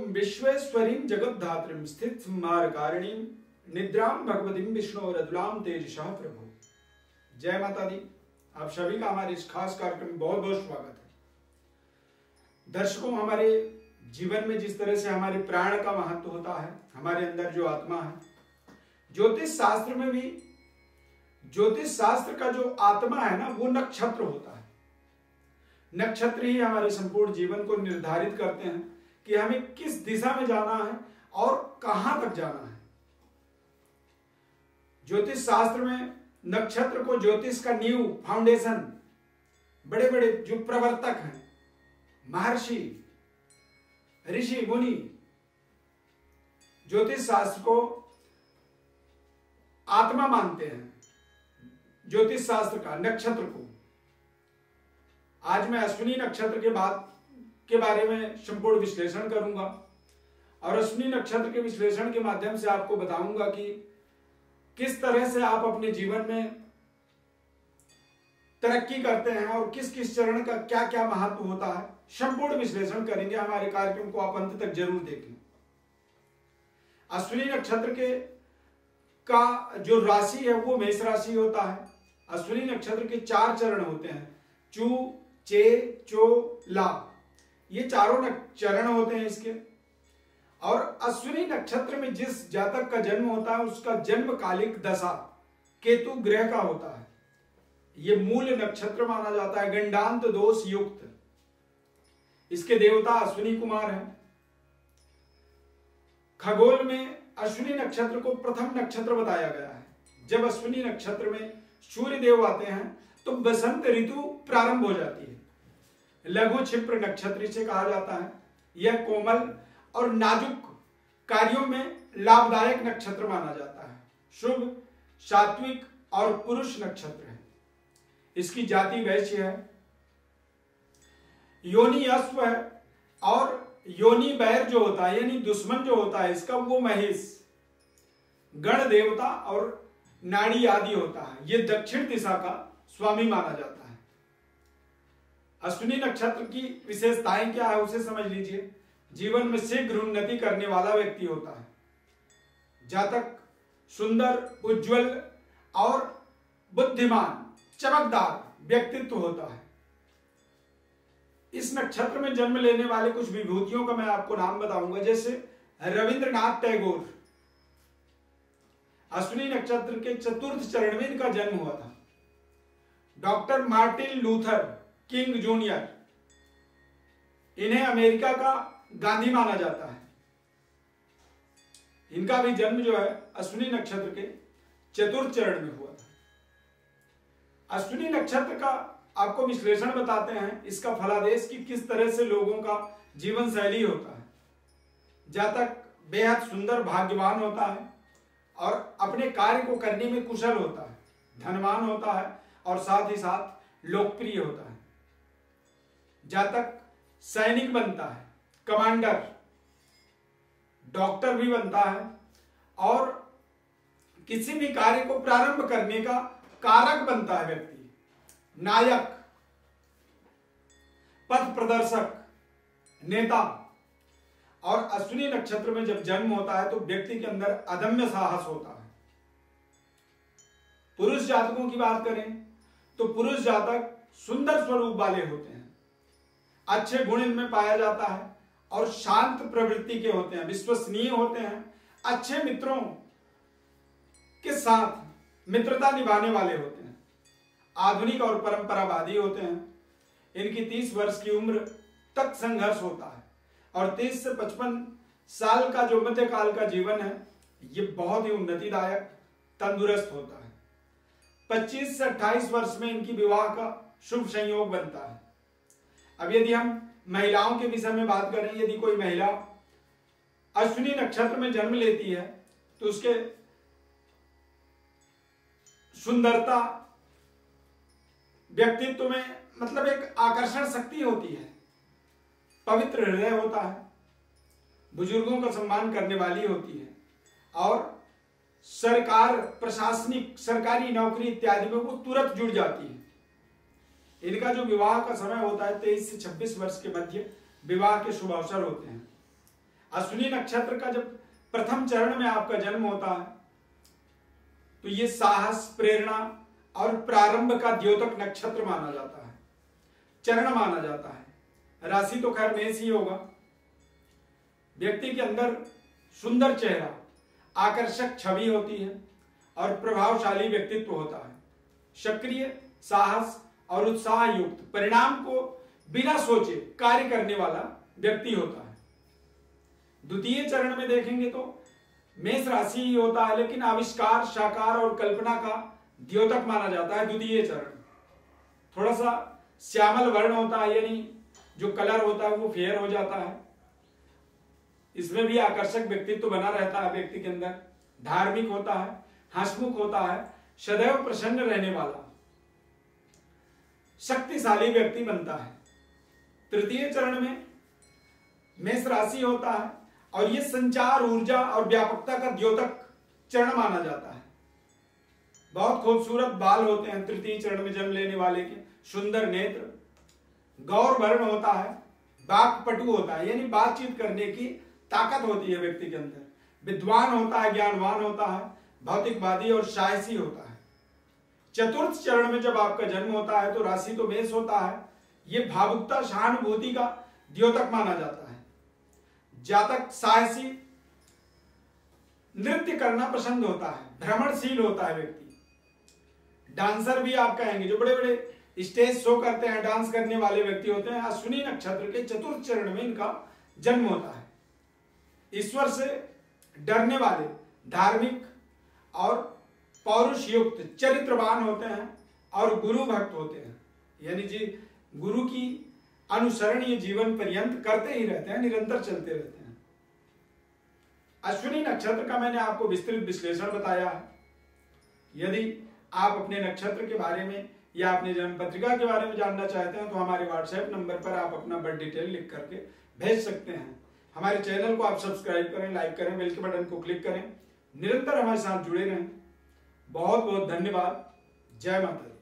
विश्वेश्वरीं जगद्धात्रीं स्थित संहारकारिणीं निद्रां भगवतीं विष्णोरतुलां तेजसः प्रभु। जय माता दी। आप सभी का हमारे इस खास कार्यक्रम में बहुत बहुत स्वागत है। दर्शकों, हमारे जीवन में जिस तरह से हमारे प्राण का महत्व होता है, हमारे अंदर जो आत्मा है, ज्योतिष शास्त्र में भी ज्योतिष शास्त्र का जो आत्मा है ना, वो नक्षत्र होता है। नक्षत्र ही हमारे संपूर्ण जीवन को निर्धारित करते हैं कि हमें किस दिशा में जाना है और कहां तक जाना है। ज्योतिष शास्त्र में नक्षत्र को ज्योतिष का नींव, फाउंडेशन, बड़े बड़े जो प्रवर्तक हैं, महर्षि, ऋषि, मुनि, ज्योतिष शास्त्र को आत्मा मानते हैं। ज्योतिष शास्त्र का नक्षत्र को आज मैं अश्विनी नक्षत्र के बारे में संपूर्ण विश्लेषण करूंगा और अश्विनी नक्षत्र के विश्लेषण के माध्यम से आपको बताऊंगा कि किस तरह से आप अपने जीवन में तरक्की करते हैं और किस किस चरण का क्या क्या महत्व होता है। संपूर्ण विश्लेषण करेंगे। हमारे कार्यक्रम को आप अंत तक जरूर देखें। अश्विनी नक्षत्र का जो राशि है वो मेष राशि होता है। अश्विनी नक्षत्र के 4 चरण होते हैं, चू, चे, चो, ला। ये चारों चरण होते हैं इसके। और अश्विनी नक्षत्र में जिस जातक का जन्म होता है उसका जन्मकालिक दशा केतु ग्रह का होता है। ये मूल नक्षत्र माना जाता है, गंडांत दोष युक्त। इसके देवता अश्विनी कुमार हैं। खगोल में अश्विनी नक्षत्र को प्रथम नक्षत्र बताया गया है। जब अश्विनी नक्षत्र में सूर्य देव आते हैं तो बसंत ऋतु प्रारंभ हो जाती है। लघु क्षिप्र नक्षत्र इसे कहा जाता है। यह कोमल और नाजुक कार्यों में लाभदायक नक्षत्र माना जाता है। शुभ, सात्विक और पुरुष नक्षत्र है। इसकी जाति वैश्य है। योनि अश्व है और योनि बैर जो होता है, यानी दुश्मन जो होता है इसका, वो महेश। गण देवता और नाड़ी आदि होता है। ये दक्षिण दिशा का स्वामी माना जाता है। अश्विनी नक्षत्र की विशेषताएं क्या है उसे समझ लीजिए। जीवन में शीघ्र उन्नति करने वाला व्यक्ति होता है। जातक सुंदर, उज्जवल और बुद्धिमान, चमकदार व्यक्तित्व होता है। इस नक्षत्र में जन्म लेने वाले कुछ विभूतियों का मैं आपको नाम बताऊंगा। जैसे रविंद्रनाथ टैगोर, अश्विनी नक्षत्र के 4th चरण में इनका जन्म हुआ था। Doctor Martin Luther king junior, इन्हें अमेरिका का गांधी माना जाता है। इनका भी जन्म जो है अश्विनी नक्षत्र के 4th चरण में हुआ था। अश्विनी नक्षत्र का आपको विश्लेषण बताते हैं, इसका फलादेश कि किस तरह से लोगों का जीवन शैली होता है। जातक बेहद सुंदर, भाग्यवान होता है और अपने कार्य को करने में कुशल होता है, धनवान होता है और साथ ही साथ लोकप्रिय होता है। जातक सैनिक बनता है, कमांडर, डॉक्टर भी बनता है और किसी भी कार्य को प्रारंभ करने का कारक बनता है व्यक्ति। नायक, पथ प्रदर्शक, नेता। और अश्विनी नक्षत्र में जब जन्म होता है तो व्यक्ति के अंदर अदम्य साहस होता है। पुरुष जातकों की बात करें तो पुरुष जातक सुंदर स्वरूप वाले होते हैं, अच्छे गुण इनमें पाया जाता है और शांत प्रवृत्ति के होते हैं, विश्वसनीय होते हैं, अच्छे मित्रों के साथ मित्रता निभाने वाले होते हैं, आधुनिक और परंपरावादी होते हैं। इनकी 30 वर्ष की उम्र तक संघर्ष होता है और 30 से 55 साल का जो मध्यकाल का जीवन है ये बहुत ही उन्नतिदायक, तंदुरुस्त होता है। 25 से 28 वर्ष में इनकी विवाह का शुभ संयोग बनता है। अब यदि हम महिलाओं के विषय में बात करें, यदि कोई महिला अश्विनी नक्षत्र में जन्म लेती है तो उसके सुंदरता, व्यक्तित्व में मतलब एक आकर्षण शक्ति होती है, पवित्र हृदय होता है, बुजुर्गों का सम्मान करने वाली होती है और सरकार, प्रशासनिक, सरकारी नौकरी इत्यादि में वो तुरंत जुड़ जाती है। इनका जो विवाह का समय होता है 23 से 26 वर्ष के मध्य विवाह के शुभ अवसर होते हैं। अश्विनी नक्षत्र का जब प्रथम चरण में आपका जन्म होता है तो ये साहस, प्रेरणा और प्रारंभ का द्योतक नक्षत्र माना जाता है, चरण माना जाता है। राशि तो खैर मेष ही होगा। व्यक्ति के अंदर सुंदर चेहरा, आकर्षक छवि होती है और प्रभावशाली व्यक्तित्व होता है। सक्रिय, साहस और उत्साह युक्त, परिणाम को बिना सोचे कार्य करने वाला व्यक्ति होता है। द्वितीय चरण में देखेंगे तो मेष राशि ही होता है, लेकिन आविष्कार, साकार और कल्पना का द्योतक माना जाता है द्वितीय चरण। थोड़ा सा श्यामल वर्ण होता है, यानी जो कलर होता है वो फेयर हो जाता है। इसमें भी आकर्षक व्यक्तित्व बना रहता है व्यक्ति के अंदर। धार्मिक होता है, हंसमुख होता है, सदैव प्रसन्न रहने वाला, शक्तिशाली व्यक्ति बनता है। तृतीय चरण में मेष राशि होता है और यह संचार, ऊर्जा और व्यापकता का द्योतक चरण माना जाता है। बहुत खूबसूरत बाल होते हैं तृतीय चरण में जन्म लेने वाले के, सुंदर नेत्र, गौर वर्ण होता है, वाक्पटु होता है, यानी बातचीत करने की ताकत होती है व्यक्ति के अंदर। विद्वान होता है, ज्ञानवान होता है, भौतिकवादी और साहसी होता है। चतुर्थ चरण में जब आपका जन्म होता है तो राशि तो मेष होता है, यह भावुकता, सहानुभूति का द्योतक माना जाता है। जातक साहसी, नृत्य करना पसंद होता है, भ्रमणशील होता है व्यक्ति। डांसर भी आप कहेंगे, जो बड़े बड़े स्टेज शो करते हैं, डांस करने वाले व्यक्ति होते हैं। अश्विनी नक्षत्र के चतुर्थ चरण में इनका जन्म होता है। ईश्वर से डरने वाले, धार्मिक और पौरुष युक्त, चरित्रवान होते हैं और गुरु भक्त होते हैं, यानी जी गुरु की अनुसरण ये जीवन पर्यंत करते ही रहते हैं, निरंतर चलते रहते हैं। अश्विनी नक्षत्र का मैंने आपको विस्तृत विश्लेषण बताया है। यदि आप अपने नक्षत्र के बारे में या अपने जन्म पत्रिका के बारे में जानना चाहते हैं तो हमारे व्हाट्सएप नंबर पर आप अपना बर्थ डिटेल लिख करके भेज सकते हैं। हमारे चैनल को आप सब्सक्राइब करें, लाइक करें, बेल के बटन को क्लिक करें, निरंतर हमारे साथ जुड़े रहें। बहुत बहुत धन्यवाद। जय माता दी।